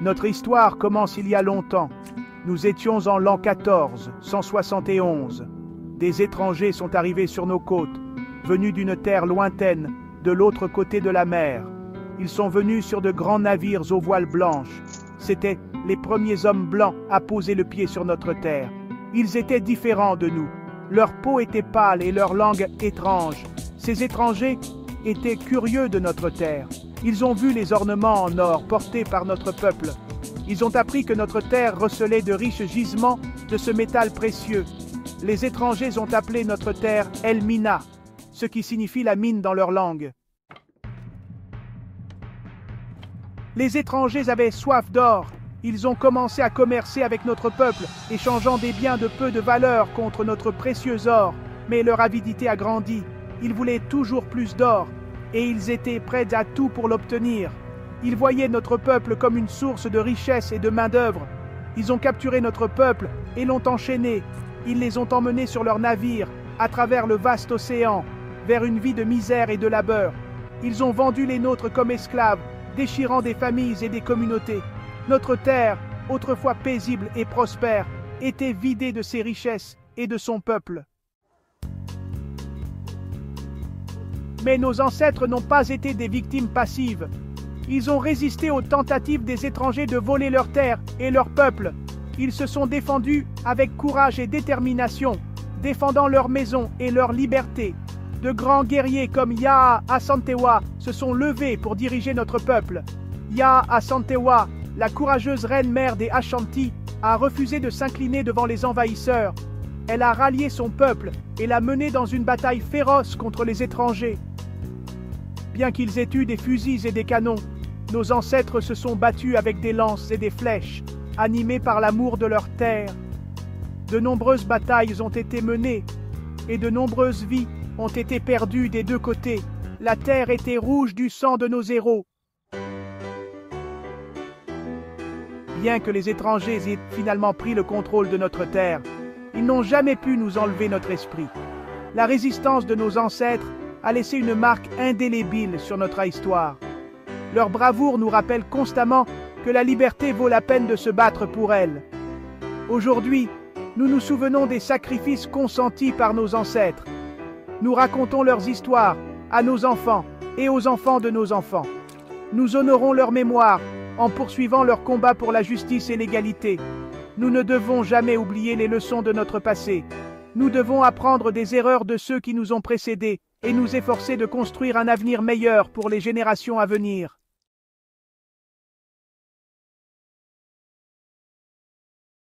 Notre histoire commence il y a longtemps. Nous étions en l'an 14, 171. Des étrangers sont arrivés sur nos côtes, venus d'une terre lointaine, de l'autre côté de la mer. Ils sont venus sur de grands navires aux voiles blanches. C'étaient les premiers hommes blancs à poser le pied sur notre terre. Ils étaient différents de nous. Leur peau était pâle et leur langue étrange. Ces étrangers étaient curieux de notre terre. Ils ont vu les ornements en or portés par notre peuple. Ils ont appris que notre terre recelait de riches gisements de ce métal précieux. Les étrangers ont appelé notre terre El-Mina, ce qui signifie la mine dans leur langue. Les étrangers avaient soif d'or. Ils ont commencé à commercer avec notre peuple, échangeant des biens de peu de valeur contre notre précieux or. Mais leur avidité a grandi. Ils voulaient toujours plus d'or, et ils étaient prêts à tout pour l'obtenir. Ils voyaient notre peuple comme une source de richesse et de main-d'œuvre. Ils ont capturé notre peuple et l'ont enchaîné. Ils les ont emmenés sur leurs navires, à travers le vaste océan, vers une vie de misère et de labeur. Ils ont vendu les nôtres comme esclaves, déchirant des familles et des communautés. Notre terre, autrefois paisible et prospère, était vidée de ses richesses et de son peuple. Mais nos ancêtres n'ont pas été des victimes passives. Ils ont résisté aux tentatives des étrangers de voler leur terre et leur peuple. Ils se sont défendus avec courage et détermination, défendant leur maison et leur liberté. De grands guerriers comme Yaa Asantewaa se sont levés pour diriger notre peuple. Yaa Asantewaa, la courageuse reine-mère des Ashanti, a refusé de s'incliner devant les envahisseurs. Elle a rallié son peuple et l'a mené dans une bataille féroce contre les étrangers. Bien qu'ils aient eu des fusils et des canons, nos ancêtres se sont battus avec des lances et des flèches, animés par l'amour de leur terre. De nombreuses batailles ont été menées, et de nombreuses vies ont été perdues des deux côtés. La terre était rouge du sang de nos héros. Bien que les étrangers aient finalement pris le contrôle de notre terre, ils n'ont jamais pu nous enlever notre esprit. La résistance de nos ancêtres a laissé une marque indélébile sur notre histoire. Leur bravoure nous rappelle constamment que la liberté vaut la peine de se battre pour elle. Aujourd'hui, nous nous souvenons des sacrifices consentis par nos ancêtres. Nous racontons leurs histoires à nos enfants et aux enfants de nos enfants. Nous honorons leur mémoire en poursuivant leur combat pour la justice et l'égalité. Nous ne devons jamais oublier les leçons de notre passé. Nous devons apprendre des erreurs de ceux qui nous ont précédés et nous efforcer de construire un avenir meilleur pour les générations à venir.